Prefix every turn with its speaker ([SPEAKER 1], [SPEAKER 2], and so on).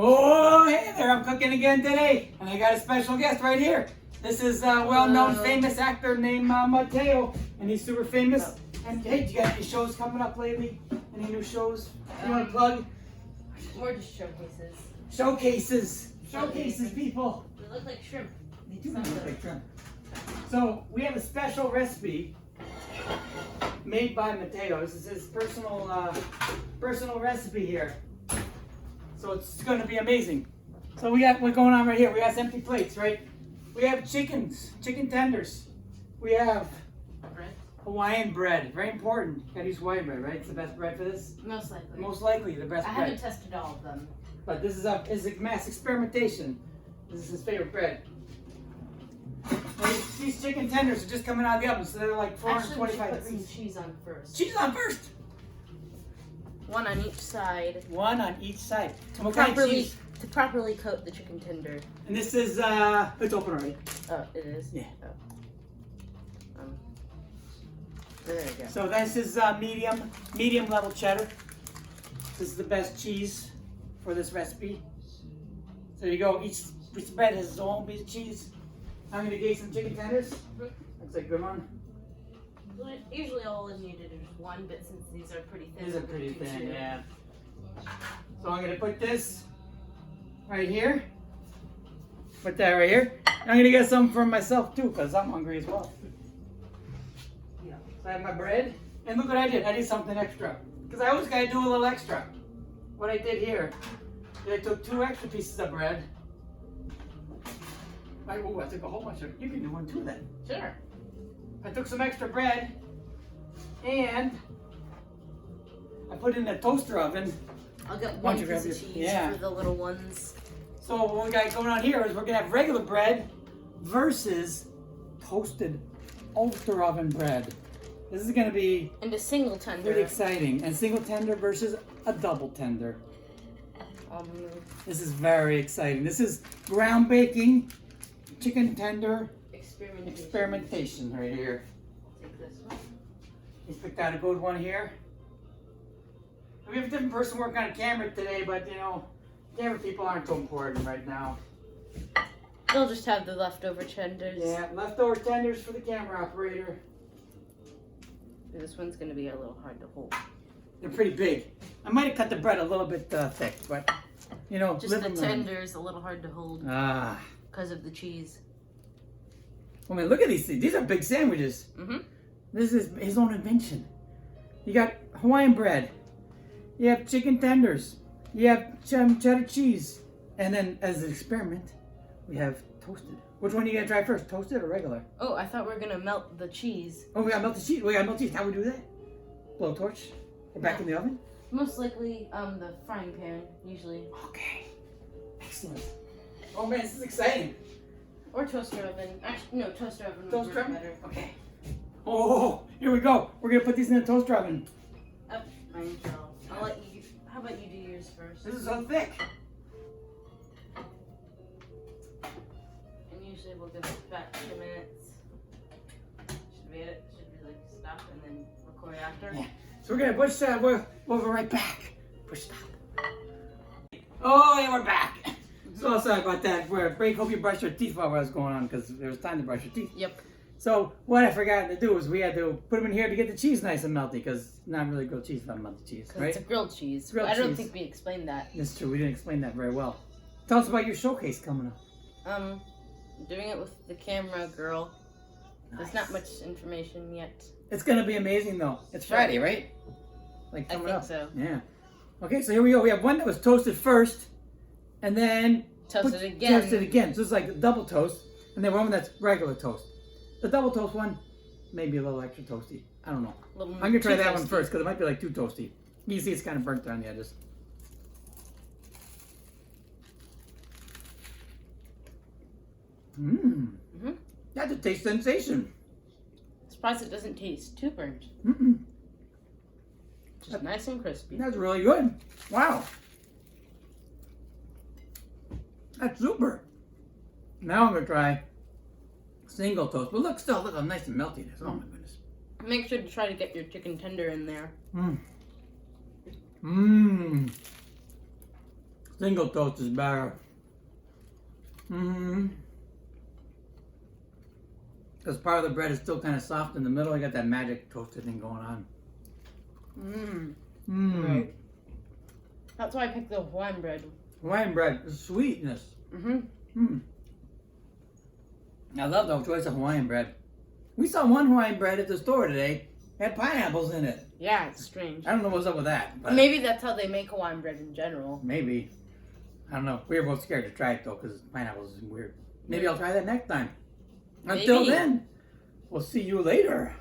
[SPEAKER 1] Oh, hey there, I'm cooking again today, and I got a special guest right here. This is a well-known famous actor named Mateo, and he's super famous. And hey, you got any shows coming up lately? Any new shows you want to plug?
[SPEAKER 2] More just showcases.
[SPEAKER 1] Showcases, people.
[SPEAKER 2] They look like shrimp.
[SPEAKER 1] They do look like shrimp. So we have a special recipe made by Mateo. This is his personal recipe here. So it's going to be amazing. So we're going on right here. We got empty plates, right? We have chicken tenders. We have
[SPEAKER 2] Bread?
[SPEAKER 1] Hawaiian bread, very important. You gotta use Hawaiian bread, right? It's the best bread for this.
[SPEAKER 2] Most likely.
[SPEAKER 1] Most likely the best
[SPEAKER 2] I
[SPEAKER 1] bread.
[SPEAKER 2] haven't tested all of them.
[SPEAKER 1] But this is a mass experimentation. This is his favorite bread. These chicken tenders are just coming out of the oven, so they're like
[SPEAKER 2] Actually, we should
[SPEAKER 1] 425
[SPEAKER 2] put some
[SPEAKER 1] degrees.
[SPEAKER 2] cheese on first.
[SPEAKER 1] Cheese on first.
[SPEAKER 2] One on each side.
[SPEAKER 1] One on each side.
[SPEAKER 2] To
[SPEAKER 1] What kind of
[SPEAKER 2] properly
[SPEAKER 1] cheese?
[SPEAKER 2] to properly coat the chicken tender.
[SPEAKER 1] And this is it's open already.
[SPEAKER 2] Oh, it is.
[SPEAKER 1] Yeah.
[SPEAKER 2] Oh. There you go.
[SPEAKER 1] So this is medium level cheddar. This is the best cheese for this recipe. So there you go. Each bread has its own piece of cheese. I'm gonna get some chicken tenders. Looks like a good one.
[SPEAKER 2] Usually all is needed is one, but since these are pretty thin,
[SPEAKER 1] These are
[SPEAKER 2] I'm gonna
[SPEAKER 1] pretty
[SPEAKER 2] do
[SPEAKER 1] thin,
[SPEAKER 2] two.
[SPEAKER 1] yeah. So I'm gonna put this right here. Put that right here. I'm gonna get some for myself too, because I'm hungry as well.
[SPEAKER 2] Yeah.
[SPEAKER 1] So I have my bread, and look what I did. I did something extra, because I always gotta do a little extra. What I did here is I took 2 extra pieces of bread. I took a whole bunch of. You can do one too then.
[SPEAKER 2] Sure.
[SPEAKER 1] I took some extra bread, and I put it in the toaster oven.
[SPEAKER 2] I'll get
[SPEAKER 1] Why
[SPEAKER 2] one
[SPEAKER 1] don't you
[SPEAKER 2] piece
[SPEAKER 1] grab
[SPEAKER 2] of
[SPEAKER 1] your-
[SPEAKER 2] cheese
[SPEAKER 1] yeah.
[SPEAKER 2] for the little ones.
[SPEAKER 1] So what we got going on here is we're gonna have regular bread versus toasted toaster oven bread. This is gonna be
[SPEAKER 2] And a single tender.
[SPEAKER 1] pretty exciting. And single tender versus a double tender. This is very exciting. This is ground baking chicken tender experimentation right here.
[SPEAKER 2] Take this one.
[SPEAKER 1] Let's pick out a good one here. We have a different person working on camera today, but you know, camera people aren't so important right now.
[SPEAKER 2] They'll just have the leftover tenders.
[SPEAKER 1] Yeah, leftover tenders for the camera operator.
[SPEAKER 2] This one's gonna be a little hard to hold.
[SPEAKER 1] They're pretty big. I might have cut the bread a little bit thick, but you know,
[SPEAKER 2] Just
[SPEAKER 1] live
[SPEAKER 2] the
[SPEAKER 1] and learn.
[SPEAKER 2] tenders a little hard to hold
[SPEAKER 1] Ah,
[SPEAKER 2] because of the cheese.
[SPEAKER 1] I mean, look at these things. These are big sandwiches.
[SPEAKER 2] Mm-hmm.
[SPEAKER 1] This is his own invention. You got Hawaiian bread. You have chicken tenders. You have cheddar cheese. And then, as an experiment, we have toasted. Which one are you gonna try first, toasted or regular?
[SPEAKER 2] Oh, I thought we were gonna melt the cheese.
[SPEAKER 1] Oh, we gotta melt the cheese. We gotta melt cheese. How we do that? Blowtorch. Or back in the oven?
[SPEAKER 2] Most likely, the frying pan, usually.
[SPEAKER 1] Okay. Excellent. Oh man, this is exciting.
[SPEAKER 2] Or toaster oven. Actually, no, toaster oven would
[SPEAKER 1] Toaster
[SPEAKER 2] work
[SPEAKER 1] oven?
[SPEAKER 2] better.
[SPEAKER 1] Okay. Oh, here we go. We're gonna put these in the toaster oven.
[SPEAKER 2] Oh, mine fell. I'll let you. How about you do yours first?
[SPEAKER 1] This is so thick.
[SPEAKER 2] And usually we'll give it about 2 minutes. Should be it. Should we like stop and then record after?
[SPEAKER 1] Yeah. So we're gonna push. We'll be right back. Push stop. Oh, yeah, we're back. So sorry about that. Hope you brushed your teeth while I was going on, because there was time to brush your teeth.
[SPEAKER 2] Yep.
[SPEAKER 1] So what I forgot to do is we had to put them in here to get the cheese nice and melty, because not really grilled cheese without melted cheese,
[SPEAKER 2] Because
[SPEAKER 1] right?
[SPEAKER 2] it's a grilled cheese.
[SPEAKER 1] Grilled
[SPEAKER 2] I don't
[SPEAKER 1] cheese.
[SPEAKER 2] think we explained that.
[SPEAKER 1] That's true. We didn't explain that very well. Tell us about your showcase coming up.
[SPEAKER 2] Doing it with the camera girl. There's not much information yet.
[SPEAKER 1] It's gonna be amazing though. It's Friday, right? Like
[SPEAKER 2] I
[SPEAKER 1] coming
[SPEAKER 2] think
[SPEAKER 1] up.
[SPEAKER 2] so.
[SPEAKER 1] Yeah. Okay, so here we go. We have one that was toasted first, and then
[SPEAKER 2] Toasted again.
[SPEAKER 1] Toasted again. So it's like a double toast, and then one that's regular toast. The double toast one, maybe a little extra toasty. I don't know.
[SPEAKER 2] Little
[SPEAKER 1] I'm gonna try
[SPEAKER 2] too
[SPEAKER 1] that one
[SPEAKER 2] toasty.
[SPEAKER 1] first because it might be like too toasty. You can see it's kind of burnt around the edges. Mmm.
[SPEAKER 2] Mhm.
[SPEAKER 1] That's a taste sensation.
[SPEAKER 2] Surprised it doesn't taste too burnt.
[SPEAKER 1] Mm-mm.
[SPEAKER 2] Just nice and crispy.
[SPEAKER 1] That's really good. Wow. That's super. Now I'm gonna try single toast. But look, I'm nice and melty. This. Oh my goodness.
[SPEAKER 2] Make sure to try to get your chicken tender in there.
[SPEAKER 1] Mmm. Mmm. Single toast is better. Because part of the bread is still kind of soft in the middle. You got that magic toasted thing going on.
[SPEAKER 2] Right. That's why I picked the Hawaiian bread.
[SPEAKER 1] Hawaiian bread, the sweetness. I love the choice of Hawaiian bread. We saw one Hawaiian bread at the store today. It had pineapples in it.
[SPEAKER 2] Yeah, it's strange.
[SPEAKER 1] I don't know what's up with that. But
[SPEAKER 2] Maybe that's how they make Hawaiian bread in general.
[SPEAKER 1] maybe. I don't know. We were both scared to try it though because pineapples is weird. Maybe I'll try that next time. Until
[SPEAKER 2] Maybe.
[SPEAKER 1] then, we'll see you later.